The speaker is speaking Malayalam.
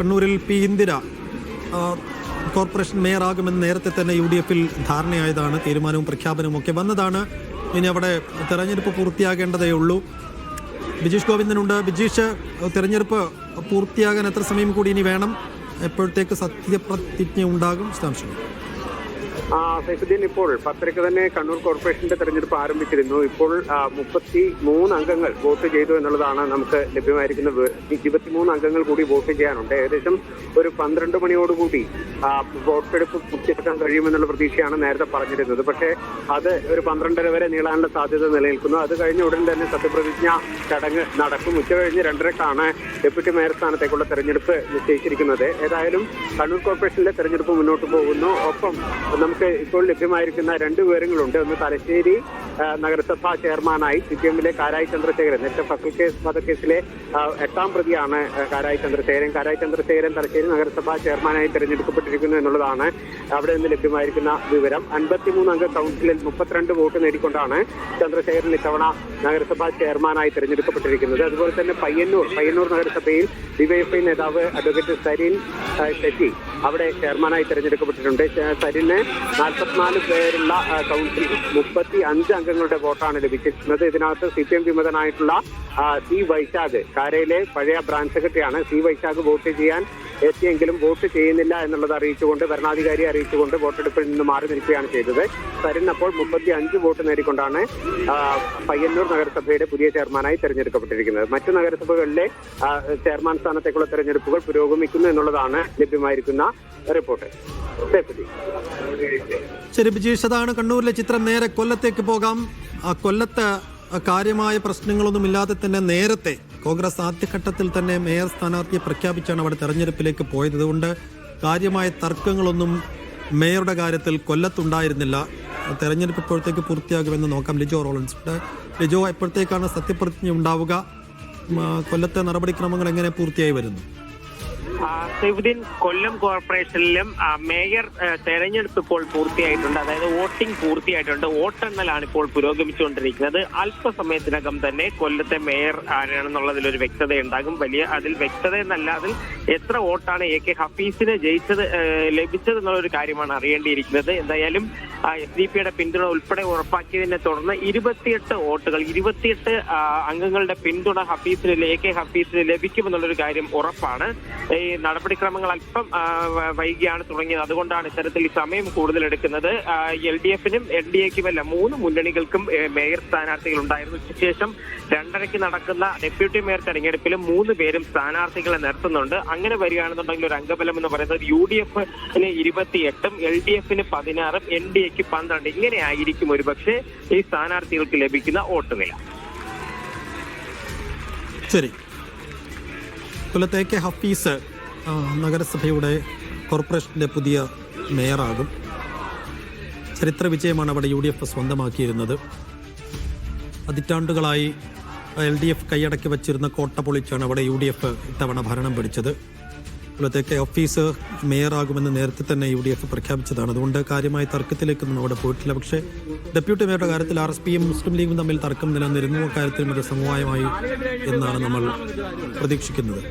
കണ്ണൂരിൽ പി ഇന്ദിര കോർപ്പറേഷൻ മേയറാകുമെന്ന് നേരത്തെ തന്നെ UDF-ൽ ധാരണയായതാണ്. തീരുമാനവും പ്രഖ്യാപനവും ഒക്കെ വന്നതാണ്. ഇനി അവിടെ തെരഞ്ഞെടുപ്പ് പൂർത്തിയാകേണ്ടതേ ഉള്ളൂ. ബിജീഷ് ഗോവിന്ദനുണ്ട്. ബിജീഷ്, തെരഞ്ഞെടുപ്പ് പൂർത്തിയാകാൻ എത്ര സമയം കൂടി ഇനി വേണം? എപ്പോഴത്തേക്ക് സത്യപ്രതിജ്ഞ ഉണ്ടാകും? വിശദാംശങ്ങൾ. സൈഫുദ്ദീൻ, ഇപ്പോൾ 10:30 തന്നെ കണ്ണൂർ കോർപ്പറേഷന്റെ തെരഞ്ഞെടുപ്പ് ആരംഭിച്ചിരുന്നു. ഇപ്പോൾ 33 അംഗങ്ങൾ വോട്ട് ചെയ്തു എന്നുള്ളതാണ് നമുക്ക് ലഭ്യമായിരിക്കുന്ന. 23 അംഗങ്ങൾ കൂടി വോട്ട് ചെയ്യാനുണ്ട്. ഏകദേശം ഒരു 12 മണിയോടുകൂടി വോട്ടെടുപ്പ് പൂർത്തിയാക്കാൻ കഴിയുമെന്നുള്ള പ്രതീക്ഷയാണ് നേരത്തെ പറഞ്ഞിരുന്നത്. പക്ഷേ അത് ഒരു 12:30 വരെ നീളാനുള്ള സാധ്യത നിലനിൽക്കുന്നു. അത് കഴിഞ്ഞ ഉടൻ തന്നെ സത്യപ്രതിജ്ഞ ചടങ്ങ് നടക്കും. ഉച്ചകഴിഞ്ഞ് 2:30ക്കാണ് ഡെപ്യൂട്ടി മേയർ സ്ഥാനത്തേക്കുള്ള തെരഞ്ഞെടുപ്പ് നിശ്ചയിച്ചിരിക്കുന്നത്. ഏതായാലും കണ്ണൂർ കോർപ്പറേഷനിലെ തെരഞ്ഞെടുപ്പ് മുന്നോട്ട് പോകുന്നു. ഒപ്പം നമുക്ക് ഇപ്പോൾ ലഭ്യമായിരിക്കുന്ന 2 വിവരങ്ങളുണ്ട്. ഒന്ന്, തലശ്ശേരി നഗരസഭാ ചെയർമാനായി CPM-ലെ കാരായി ചന്ദ്രശേഖരൻ, നേരത്തെ ഫസൽ കേസ് വധക്കേസിലെ 8ാം പ്രതിയാണ് കാരായി ചന്ദ്രശേഖരൻ തലശ്ശേരി നഗരസഭാ ചെയർമാനായി തെരഞ്ഞെടുക്കപ്പെട്ടിരിക്കുന്നു എന്നുള്ളതാണ് അവിടെ നിന്ന് ലഭ്യമായിരിക്കുന്ന വിവരം. 53 അംഗ കൗൺസിലിൽ 32 വോട്ട് നേടിക്കൊണ്ടാണ് ചന്ദ്രശേഖരൻ ഇത്തവണ നഗരസഭാ ചെയർമാനായി തെരഞ്ഞെടുക്കപ്പെട്ടിരിക്കുന്നത്. അതുപോലെ തന്നെ പയ്യന്നൂർ നഗരസഭയിൽ DYFI നേതാവ് അഡ്വക്കേറ്റ് സരിൻ ഷെട്ടി അവിടെ ചെയർമാനായി തെരഞ്ഞെടുക്കപ്പെട്ടിട്ടുണ്ട്. സരിന് 44 പേരുള്ള കൗൺസിൽ 35 അംഗങ്ങളുടെ വോട്ടാണ് ലഭിച്ചിരിക്കുന്നത്. ഇതിനകത്ത് CPM വിമതനായിട്ടുള്ള C വൈശാഖ്, കാരയിലെ പഴയ ബ്രാഞ്ച് സെക്രട്ടറിയാണ്. C വൈശാഖ് വോട്ട് ചെയ്യാൻ എത്തിയെങ്കിലും വോട്ട് ചെയ്യുന്നില്ല എന്നുള്ളത് അറിയിച്ചുകൊണ്ട്, ഭരണാധികാരിയെ അറിയിച്ചുകൊണ്ട് വോട്ടെടുപ്പിൽ നിന്ന് മാറി നിൽക്കുകയാണ് ചെയ്തത്. സരിൻ അപ്പോൾ 35 വോട്ട് നേടിക്കൊണ്ടാണ് പയ്യന്നൂർ നഗരസഭയുടെ പുതിയ ചെയർമാനായി തെരഞ്ഞെടുക്കപ്പെട്ടിരിക്കുന്നത്. മറ്റു നഗരസഭകളിലെ ചെയർമാൻ സ്ഥാനത്തേക്കുള്ള തെരഞ്ഞെടുപ്പുകൾ പുരോഗമിക്കുന്നു എന്നുള്ളതാണ് ലഭ്യമായിരിക്കുന്ന റിപ്പോർട്ട്. ശരി ബിജീഷ്, അതാണ് കണ്ണൂരിലെ ചിത്രം. നേരെ കൊല്ലത്തേക്ക് പോകാം. കൊല്ലത്ത് കാര്യമായ പ്രശ്നങ്ങളൊന്നുമില്ലാതെ തന്നെ നേരത്തെ കോൺഗ്രസ് ആദ്യഘട്ടത്തിൽ തന്നെ മേയർ സ്ഥാനാർത്ഥിയെ പ്രഖ്യാപിച്ചാണ് അവിടെ തെരഞ്ഞെടുപ്പിലേക്ക് പോയത്. അതുകൊണ്ട് കാര്യമായ തർക്കങ്ങളൊന്നും മേയറുടെ കാര്യത്തിൽ കൊല്ലത്തുണ്ടായിരുന്നില്ല. തെരഞ്ഞെടുപ്പ് എപ്പോഴത്തേക്ക് പൂർത്തിയാകുമെന്ന് നോക്കാം. ലിജോ റോളൻസ്. ലിജോ, എപ്പോഴത്തേക്കാണ് സത്യപ്രതിജ്ഞ ഉണ്ടാവുക? കൊല്ലത്തെ നടപടിക്രമങ്ങൾ എങ്ങനെ പൂർത്തിയായി വരുന്നു? സൈഫുദ്ദീൻ, കൊല്ലം കോർപ്പറേഷനിലും മേയർ തെരഞ്ഞെടുപ്പ് ഇപ്പോൾ പൂർത്തിയായിട്ടുണ്ട്. അതായത് വോട്ടിംഗ് പൂർത്തിയായിട്ടുണ്ട്. വോട്ടെണ്ണലാണ് ഇപ്പോൾ പുരോഗമിച്ചുകൊണ്ടിരിക്കുന്നത്. അല്പസമയത്തിനകം തന്നെ കൊല്ലത്തെ മേയർ ആരാണെന്നുള്ളതിലൊരു വ്യക്തത ഉണ്ടാകും. അതിൽ വ്യക്തത എന്നല്ല, അതിൽ എത്ര വോട്ടാണ് AK ഹഫീസിന് ലഭിച്ചത് എന്നുള്ളൊരു കാര്യമാണ് അറിയേണ്ടിയിരിക്കുന്നത്. എന്തായാലും SDP-യുടെ പിന്തുണ ഉൾപ്പെടെ ഉറപ്പാക്കിയതിനെ തുടർന്ന് 28 അംഗങ്ങളുടെ പിന്തുണ AK ഹഫീസിന് ലഭിക്കുമെന്നുള്ളൊരു കാര്യം ഉറപ്പാണ്. ഈ നടപടിക്രമങ്ങൾ അല്പം വൈകിയാണ് തുടങ്ങിയത്. അതുകൊണ്ടാണ് ഇത്തരത്തിൽ ഈ സമയം കൂടുതൽ എടുക്കുന്നത്. LDF-നും NDA-ക്കുമല്ല 3 മുന്നണികൾക്കും മേയർ സ്ഥാനാർത്ഥികൾ ഉണ്ടായിരുന്നു. ശേഷം 2:30-ക്ക് നടക്കുന്ന ഡെപ്യൂട്ടി മേയർ തെരഞ്ഞെടുപ്പിലും 3 പേരും സ്ഥാനാർത്ഥികളെ നിർത്തുന്നുണ്ട്. അങ്ങനെ വരികയാണെന്നുണ്ടെങ്കിൽ ഒരു അംഗബലം എന്ന് പറയുന്നത് UDF-ന് 28-ഉം LDF-ന് 16-ഉം NDA-ക്ക് 12. ഇങ്ങനെ ആയിരിക്കും ഒരുപക്ഷെ ഈ സ്ഥാനാർത്ഥികൾക്ക് ലഭിക്കുന്ന വോട്ട് നില. ശരി, കൊല്ലത്തെ AK ഹഫീസ് നഗരസഭയുടെ കോർപ്പറേഷന്റെ പുതിയ മേയറാകും. ചരിത്ര വിജയമാണ് അവിടെ UDF സ്വന്തമാക്കിയിരുന്നത്. പതിറ്റാണ്ടുകളായി LDF കൈയടക്കി വച്ചിരുന്ന കോട്ട പൊളിച്ചാണ് അവിടെ UDF ഇത്തവണ ഭരണം പിടിച്ചത്. കൊല്ലത്തെ AK ഹഫീസ് മേയറാകുമെന്ന് നേരത്തെ തന്നെ UDF പ്രഖ്യാപിച്ചതാണ്. അതുകൊണ്ട് കാര്യമായ തർക്കത്തിലേക്കൊന്നും അവിടെ പോയിട്ടില്ല. പക്ഷേ ഡെപ്യൂട്ടി മേയറുടെ കാര്യത്തിൽ RSPയും മുസ്ലിം ലീഗും തമ്മിൽ തർക്കം നിലനിന്നിരുന്നു. അക്കാര്യത്തിലും ഇത് സമവായമായി എന്നാണ് നമ്മൾ പ്രതീക്ഷിക്കുന്നത്.